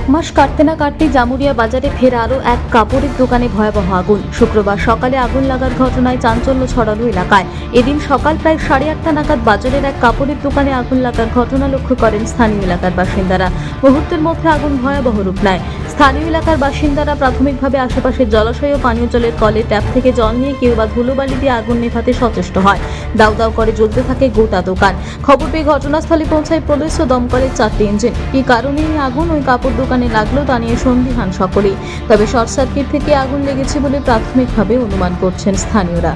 এক মাস কাটতে না কাটতেই জামুরিয়া বাজারে ফের আরও এক কাপড়ের দোকানে ভয়াবহ আগুন। শুক্রবার সকালে আগুন লাগার ঘটনায় চাঞ্চল্য ছড়ানো এলাকায়। এদিন সকাল প্রায় 8:30 নাগাদ বাজারের এক কাপড়ের দোকানে আগুন লাগার ঘটনা লক্ষ্য করেন স্থানীয় এলাকার বাসিন্দারা। মুহূর্তের মধ্যে আগুন ভয়াবহ রূপ নেয়। স্থানীয় এলাকার বাসিন্দারা প্রাথমিকভাবে আশেপাশের জলাশয় ও পানীয় জলের কলে ট্যাপ থেকে জল নিয়ে কেউ বা ধুলোবালি দিয়ে আগুন নেভাতে সচেষ্ট হয়। দাউ দাউ করে জ্বলতে থাকে গোটা দোকান। খবর পেয়ে ঘটনাস্থলে পৌঁছায় পুলিশ ও দমকলের 4টি ইঞ্জিন। কি কারণে এই আগুন ওই কাপড় দোকানে লাগলো তা নিয়ে সন্দিহান সকলেই। তবে শর্ট সার্কিট থেকে আগুন লেগেছে বলে প্রাথমিকভাবে অনুমান করছেন স্থানীয়রা।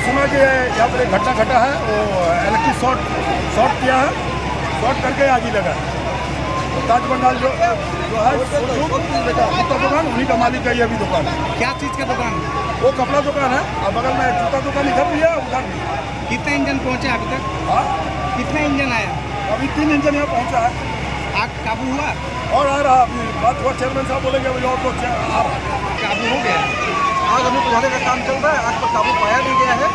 सुना कि यहाँ पर एक घटना घटा है, वो इलेक्ट्रिक शॉर्ट किया है, शॉर्ट करके आग ही लगा। ताज बंगाल जो है जूता दुकान, उन्हीं का मालिक है ये भी दुकान। क्या चीज़ का दुकान? वो कपड़ा दुकान है और बगल में जूता दुकान इधर भी है उधर भी। कितने इंजन पहुँचे अभी तक? हाँ, कितने इंजन आया? अभी 3 इंजन यहाँ पहुँचा है। आग काबू हुआ और आ रहा अभी बात हुआ, चेयरमैन साहब बोलेंगे अभी और तो आ रहा काबू हो गया? आग अभी बुझाने का काम चल रहा है। आग पर काबू पाया नहीं गया है।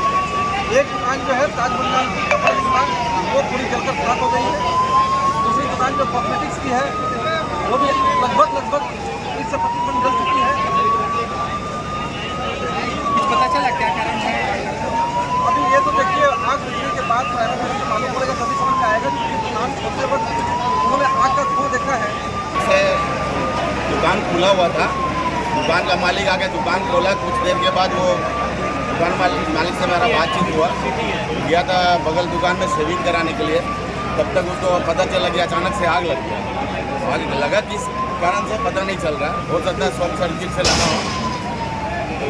एक दुकान जो है ताज बंगाल की कपड़ा दुकान, वो पूरी जलकर खराब हो गई है। दूसरी दुकान जो कॉस्मेटिक्स की है वो भी लगभग 30-35% जल चुकी है। कुछ पता चला क्या कारण है? अभी ये तो देखिए आग बुझने के बाद फायर ब्रिगेड को मालूम पड़ेगा, तभी समझ में आएगा कि दुकान खोलते वक्त उन्होंने आग का धुआं देखा है। दुकान खुला हुआ था, दुकान का मालिक आके दुकान खोला। कुछ देर के बाद वो दुकान मालिक से मेरा बातचीत हुआ, गया था बगल दुकान में शेविंग कराने के लिए। तब तक उसको पता चला कि अचानक से आग लग गया। आग लगा किस कारण से पता नहीं चल रहा, हो सकता है शॉर्ट सर्किट से लगा हो। तो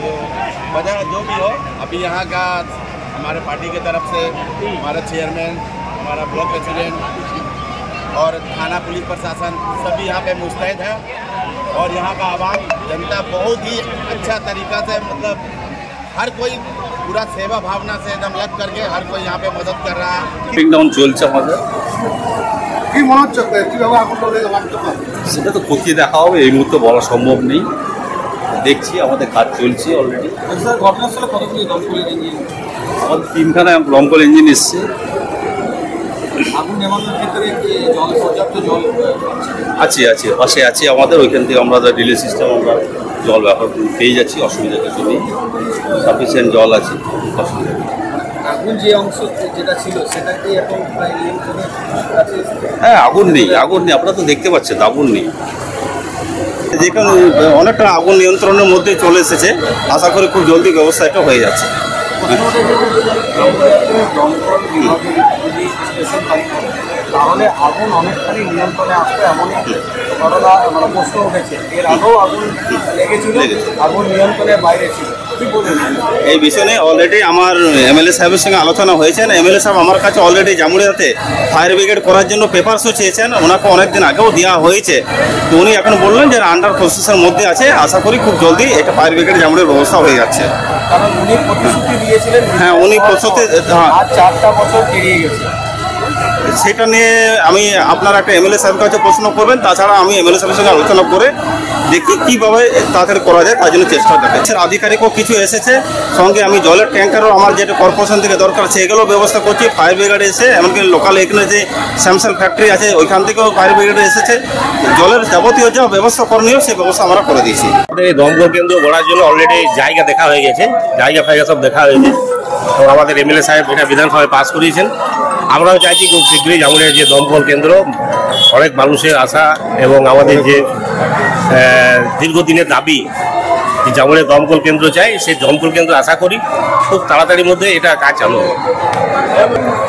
वजह जो भी हो, अभी यहाँ का हमारे पार्टी की तरफ से हमारा चेयरमैन, हमारा ब्लॉक प्रेसिडेंट और थाना पुलिस प्रशासन सभी यहाँ पे मुस्तैद है। और यहाँ का आवाम जनता बहुत ही अच्छा तरीका से, मतलब हर कोई पूरा सेवा भावना से एकदम लग करके हर कोई यहाँ पे मदद कर रहा है। পিকডাউন চলছে আমাদের। কি মনে হচ্ছে কীভাবে আগুন লাগতে পারে সেটা তো খতিয়ে দেখা হবে, এই মুহূর্তে বলা সম্ভব নেই। দেখছি আমাদের কাজ চলছে অলরেডি। স্যার ঘটনাস্থলে কতগুলি দমকলের ইঞ্জিন? আমাদের 3খানা দমকল ইঞ্জিন এসছে। আগুন নেভানোর ক্ষেত্রে কি পর্যাপ্ত জল আছে পাশে আছে আমাদের, ওইখান থেকে আমরা রিলে সিস্টেম আমরা জল ব্যবহার পেয়ে যাচ্ছি, অসুবিধা কিছু নেই। সাফিসিয়েন্ট জল আছে, অসুবিধা নেই। আগুন যে অংশ যেটা ছিল সেটা কি এখন প্রায় নিয়ন্ত্রণে আছে? হ্যাঁ, আগুন নেই, আপনারা তো দেখতে পাচ্ছেন আগুন নেই। যেখানে অনেকটা আগুন নিয়ন্ত্রণের মধ্যে চলে এসেছে, আশা করি খুব জলদি ব্যবস্থা এটা হয়ে যাচ্ছে। তাহলে আগুন অনেকখানি নিয়ন্ত্রণে আসবে এমনই ঘটনা মানে প্রশ্ন উঠেছে। এর আগেও আগুন লেগেছিল, আগুন নিয়ন্ত্রণের বাইরে ছিল। কি বলবেন এই বিষয়ে? অলরেডি আমার এমএলএ সাহেবের সঙ্গে আলোচনা হয়েছেন। এমএলএ সাহেব আমার কাছে অলরেডি জামুরিয়াতে ফায়ার ব্রিগেড করার জন্য পেপারসও চেয়েছেন, ওনাকে অনেকদিন আগেও দেওয়া হয়েছে। তো উনি এখন বললেন যে আন্ডার প্রসেসের মধ্যে আছে, আশা করি খুব জলদি এটা ফায়ার ব্রিগেড জামুরিয়ার ব্যবস্থা হয়ে যাচ্ছে। কারণ উনি প্রতিশ্রুতি দিয়েছিলেন। হ্যাঁ, উনি প্রতিশ্রুতি, হ্যাঁ, 4টা বছর পেরিয়ে গেছে। সেটা নিয়ে আমি আপনার একটা এমএলএ সাহেবের কাছে প্রশ্ন করবেন। তাছাড়া আমি এমএলএ সাহেবের সঙ্গে আলোচনা করে দেখি কীভাবে তাড়াতাড়ি করা যায় তার জন্য চেষ্টা দেখাচ্ছি। আধিকারিকও কিছু এসেছে, সঙ্গে আমি জলের ট্যাঙ্কারও আমার যেটা কর্পোরেশন থেকে দরকার সেগুলো ব্যবস্থা করছি। ফায়ার ব্রিগেড এসে, এমনকি লোকাল এখানে যে স্যামসাং ফ্যাক্টরি আছে ওইখান থেকেও ফায়ার ব্রিগেড এসেছে। জলের যাবতীয় যা ব্যবস্থা করণীয় সেই ব্যবস্থা আমরা করে দিয়েছি। এই দমকল কেন্দ্র গড়ার জন্য অলরেডি জায়গা দেখা হয়ে গেছে, জায়গা ফায়গা সব দেখা হয়েছে। তো আমাদের এমএলএ সাহেব এটা বিধানসভায় পাস করিয়েছেন। আমরাও চাইছি খুব শীঘ্রই জামুরিয়ার যে দমকল কেন্দ্র, অনেক মানুষের আশা এবং আমাদের যে দীর্ঘদিনের দাবি যে জামুরিয়া দমকল কেন্দ্র চাই, সেই দমকল কেন্দ্র আশা করি খুব তাড়াতাড়ির মধ্যে এটা কাজ চালু হবে।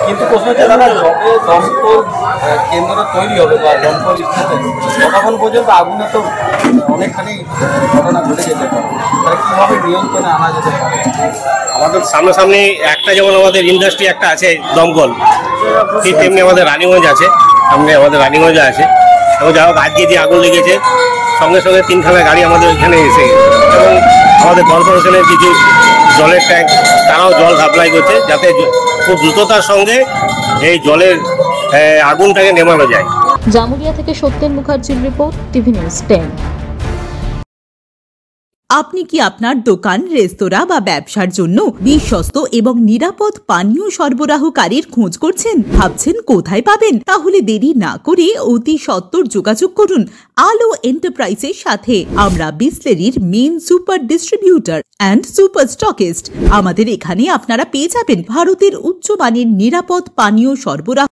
কিন্তু প্রশ্ন হচ্ছে দাদা, যবে দমকল কেন্দ্র তৈরি হবে বা দমকল স্থাপন, ততক্ষণ পর্যন্ত আগুনে তো অনেকখানি ঘটনা ঘটে যেতে পারে। তাহলে কীভাবে নিয়ন্ত্রণে আনা যেতে পারে? আমাদের সামনাসামনি একটা যেমন আমাদের ইন্ডাস্ট্রি একটা আছে দমকল, ঠিক তেমনি আমাদের রানীগঞ্জ আছে, সামনে আমাদের রানীগঞ্জ আছে। এবং যা হোক আজকে যে আগুন লেগেছে সঙ্গে সঙ্গে 3খানা গাড়ি আমাদের এখানে এসে গেছে এবং আমাদের কর্পোরেশনের কিছু জলের ট্যাঙ্ক তারাও জল সাপ্লাই করছে, যাতে খুব দ্রুততার সঙ্গে এই জলের আগুনটাকে নেভানো যায়। জামুরিয়া থেকে সত্যেন মুখার্জির রিপোর্ট, টিভি নিউজ 10। আপনি কি আপনার দোকান, রেস্তোরাঁ বা ব্যবসার জন্য বিশ্বস্ত এবং নিরাপদ পানীয় সরবরাহকারীর খোঁজ করছেন? ভাবছেন কোথায় পাবেন? তাহলে দেরি না করে অতি সত্বর যোগাযোগ করুন আলো এন্টারপ্রাইজের সাথে। আমরা বিসলেরির main super distributor and super stockist. আমাদের এখানে আপনারা পেয়ে যাবেন ভারতের উচ্চমানের নিরাপদ পানীয় সরবরাহ,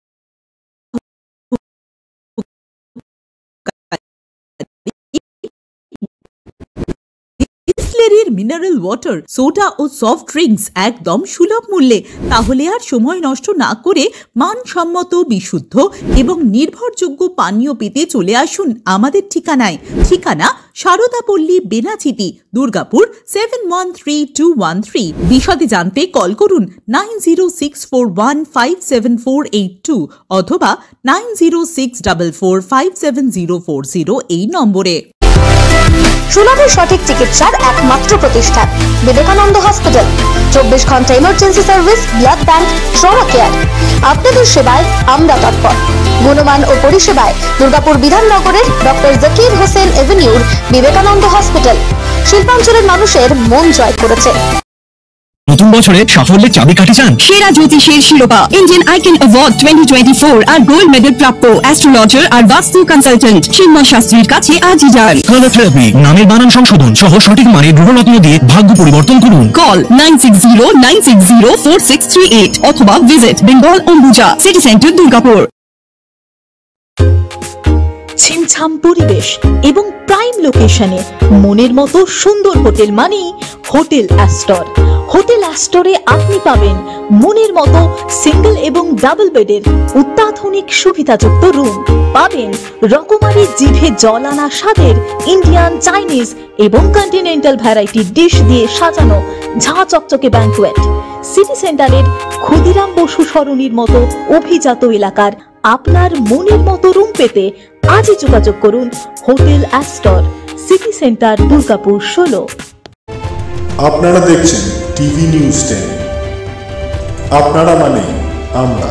বিসলেরির মিনারেল ওয়াটার, সোডা ও সফট ড্রিঙ্কস একদম সুলভ মূল্যে। তাহলে আর সময় নষ্ট না করে মানসম্মত, বিশুদ্ধ এবং নির্ভরযোগ্য পানীয় পেতে চলে আসুন আমাদের ঠিকানায়। ঠিকানা সারদাপল্লী, বেনাচিতি, দুর্গাপুর 713213। বিশদে জানতে কল করুন 9064157482 অথবা 9064457040 এই নম্বরে। সুলভের সঠিক চিকিৎসার একমাত্র প্রতিষ্ঠান বিবেকানন্দ হসপিটাল। 24 ঘন্টা emergency service, blood bank, trauma care. আপনাদের সেবায় আমরা তৎপর। গুণমান ও পরিষেবায় দুর্গাপুর বিধাননগরের ডক্টর জাকির হোসেন এভিনিউর বিবেকানন্দ হসপিটাল শিল্পাঞ্চলের মানুষের মন জয় করেছে। নতুন বছরে সাফল্যের চাবিকাঠি চান? সেরা জ্যোতিষের শিরোপা, ইন্ডিয়ান আইকন অ্যাওয়ার্ড 2024 আর গোল্ড মেডেল প্রাপ্ত অ্যাস্ট্রোলজার আর বাস্তু কনসালটেন্ট চিন্ময় শাস্ত্রীর কাছে আজই যান। কালার থেরাপি, নামের বানান সংশোধন সহ সঠিক মানের গ্রহরত্ন দিয়ে ভাগ্য পরিবর্তন করুন। কল 9609604638 অথবা visit Bengal Ambuja, City Centre, Durgapur. ছিমছাম পরিবেশ এবং প্রাইম লোকেশনে মনের মতো সুন্দর হোটেল মানেই হোটেল অ্যাস্টর। হোটেল অ্যাস্টরে আপনি পাবেন মনের মতো সিঙ্গেল এবং ডাবল বেডের অত্যাধুনিক সুবিধাযুক্ত রুম, পাবেন রকমারি জিভে জল আনা স্বাদের ইন্ডিয়ান, চাইনিজ এবং কন্টিনেন্টাল ভ্যারাইটি ডিশ দিয়ে সাজানো ঝাঁ চকচকে ব্যাংকুয়েট। সিটি সেন্টারের ক্ষুদিরাম বসু সরণির মতো অভিজাত এলাকার আপনার মনের মতো রুম পেতে আজই যোগাযোগ করুন hotel Astor, city Centre, Durgapur 16। আপনারা দেখছেন টিভি নিউজ 10। আপনারা মানে আমরা।